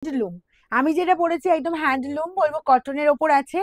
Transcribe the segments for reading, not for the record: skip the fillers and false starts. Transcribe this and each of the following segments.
Handloom, আমি যেটা পড়েছি একদম হ্যান্ডলুম, বলবো কটনের ওপর আছে।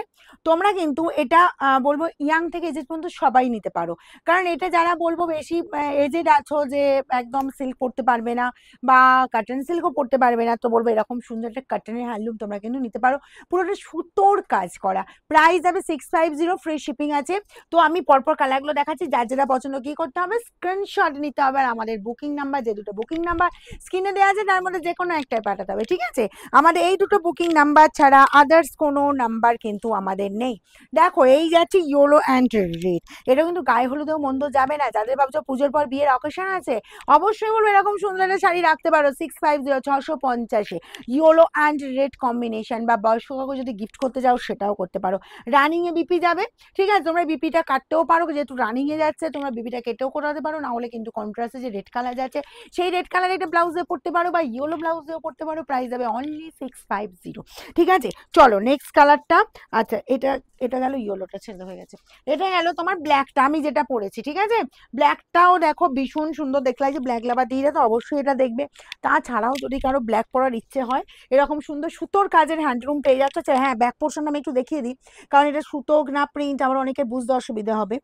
তোমরা কিন্তু এটা বলবো ইয়াং থেকে এজেড পর্যন্ত সবাই নিতে পারো, কারণ এটা যারা বলবো বেশি এজেড আছো যে একদম সিল্ক পড়তে পারবে না বা কটন সিল্কও পড়তে পারবে না, তো বলবো এরকম সুন্দর একটা কটনের হ্যান্ডলুম তোমরা কিন্তু নিতে পারো, পুরোটা সুতোর কাজ করা। প্রাইস যাবে 650, ফ্রি শিপিং আছে। তো আমি পরপর কালারগুলো দেখাচ্ছি, যার যেটা পছন্দ কি করতে হবে, স্ক্রিনশট নিতে হবে আর আমাদের বুকিং নাম্বার, যে দুটো বুকিং নাম্বার স্ক্রিনে দেওয়া আছে তার মধ্যে যে কোনো একটাই পাঠাতে হবে, ঠিক আছে? আমাদের এই দুটো বুকিং নাম্বার ছাড়া আদার্স কোনো নাম্বার কিন্তু আমাদের নেই। দেখো এই যাচ্ছে ইয়েলো অ্যান্ড রেড, এটা কিন্তু গায়ে হলুদেও মন্দ যাবে না। যাদের ভাবছো পুজোর পর বিয়ের অকেশন আছে, অবশ্যই বলবো এরকম সুন্দর একটা শাড়ি রাখতে পারো। 650, 650 ইয়েলো অ্যান্ড রেড কম্বিনেশন, বা বয়স্ক কাউকে যদি গিফট করতে যাও সেটাও করতে পারো। রানিং এ বিপি যাবে, ঠিক আছে? তোমরা বিপিটা কাটতেও পারো, যেহেতু রানিং এ যাচ্ছে তোমরা বিপিটা কেটেও করাতে পারো, না হলে কিন্তু কন্ট্রাস্টে যে রেড কালার যাচ্ছে সেই রেড কালার একটা ব্লাউজে পড়তে পারো, বা ইয়েলো ব্লাউজেও পড়তে পারো। প্রাইস যাবে অনলি 650, ঠিক আছে? চলো নেক্সট কালারটা। আচ্ছা, এটা এটা গেল ইয়েলোটা, ছেড়ে হয়ে গেছে। এটা গেল তোমার ব্ল্যাকটা, আমি যেটা পরেছি, ঠিক আছে? ব্ল্যাকটাও দেখো ভীষণ সুন্দর দেখতে লাগছে, ব্ল্যাক লাভার দিয়ে তো অবশ্যই এটা দেখবে। তাছাড়াও যদি কারো ব্ল্যাক পরার ইচ্ছে হয়, এরকম সুন্দর সুতোর কাজের হ্যান্ডলুম পেয়ে যাচ্ছে। হ্যাঁ, ব্যাক পোর্শনটা আমি একটু দেখিয়ে দিই, কারণ এটা সুতো না প্রিন্ট, আমার অনেকের বুঝতে অসুবিধা হবে।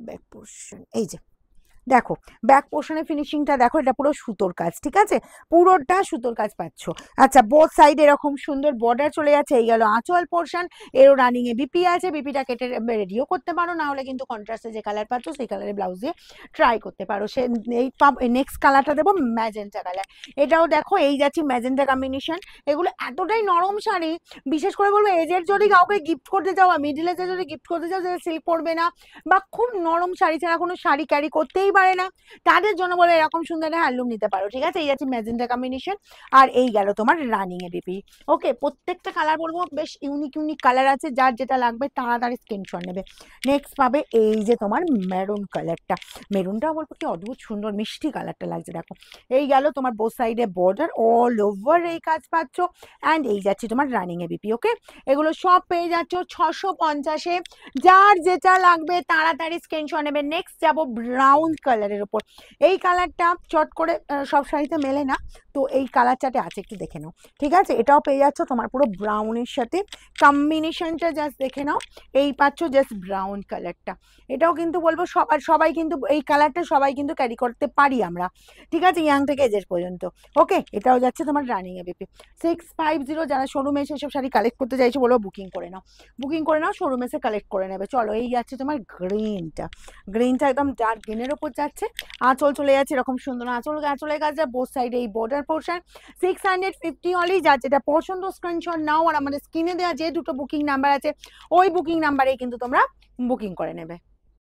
ব্যাক পোর্শন এই যে, দেখো ব্যাক পোর্শনের ফিনিশিংটা দেখো, এটা পুরো সুতোর কাজ, ঠিক আছে? পুরোটা সুতোর কাজ পাচ্ছ। আচ্ছা, বোথ সাইড এরকম সুন্দর বর্ডার চলে যাচ্ছে। এই গেল আঁচল পোর্শন, এরও রানিং এ বিপি আছে, বিপিটা কেটে রেডিও করতে পারো, না হলে কিন্তু কন্ট্রাস্টে যে কালার পাচ্ছ সেই কালারের ব্লাউজ দিয়ে ট্রাই করতে পারো। সে এই নেক্সট কালারটা দেবো ম্যাজেন্টা কালার, এটাও দেখো এই যাচ্ছি ম্যাজেন্টা কম্বিনেশন। এগুলো এতটাই নরম শাড়ি, বিশেষ করে বলবো এজের যদি কাউকে গিফট করতে চাও, মিডিল এজে যদি গিফট করতে চাও, যেটা সিল্ক পড়বে না বা খুব নরম শাড়ি ছাড়া কোনো শাড়ি ক্যারি করতেই পারে না, তাদের জন্য বলে এরকম সুন্দর একটা হ্যান্ডলুম নিতে পারো, ঠিক আছে? এই আছে ম্যাজেন্টা কম্বিনেশন, আর এই গেল তোমার রানিং এ বিপি। ওকে, প্রত্যেকটা কালার বলবো বেশ ইউনিক ইউনিক কালার আছে, যার যেটা লাগবে তাড়াতাড়ি স্ক্রিনশট নেবে। নেক্সট পাবে এই যে তোমার মেরুন কালারটা, মেরুনটা বলবো কি অদ্ভুত সুন্দর মিষ্টি কালারটা লাগছে, দেখো। এই গেল তোমার বোথ সাইডে বর্ডার, অল ওভার এই কাজ পাচ্ছ, অ্যান্ড এই যাচ্ছে তোমার রানিং এ বিপি। ওকে, এগুলো সব পেয়ে যাচ্ছ 650-এ। যার যেটা লাগবে তাড়াতাড়ি স্ক্রিনশট নেবে। নেক্সট যাবো ব্রাউন কালারের উপর। এই কালারটা চট করে সব শাড়িতে মেলে না, তো এই কালার চার্টে আছে, একটু দেখে নাও, ঠিক আছে? এটাও পেয়ে যাচ্ছ তোমার পুরো ব্রাউনের সাথে, কম্বিনেশনটা জাস্ট দেখে নাও। এই পাচ্ছ জাস্ট ব্রাউন কালারটা, এটাও কিন্তু বলবো সবাই কিন্তু এই কালারটা সবাই কিন্তু ক্যারি করতে পারি আমরা, ঠিক আছে? ইয়াং থেকে এজের পর্যন্ত। ওকে, এটাও যাচ্ছে তোমার রানিং এ বিপি। 650, যারা শোরুমে এসে এসব শাড়ি কালেক্ট করতে চাইছো বলবো বুকিং করে নাও, বুকিং করে নাও, শোরুমে এসে কালেক্ট করে নেবে। চলো এই যাচ্ছে তোমার গ্রিনটা, গ্রিনটা একদম ডার্ক গ্রিনের ওপর যাচ্ছে। আঁচল চলে যাচ্ছে এরকম সুন্দর আঁচলের কাছে বোথ সাইডে এই বর্ডার পোর্শন। 650 অনলি। যার যেটা পছন্দ স্ক্রিনশট নাও, আর আমাদের স্ক্রিনে দেওয়া যে দুটো বুকিং নাম্বার আছে ওই বুকিং নাম্বারেই কিন্তু তোমরা বুকিং করে নেবে।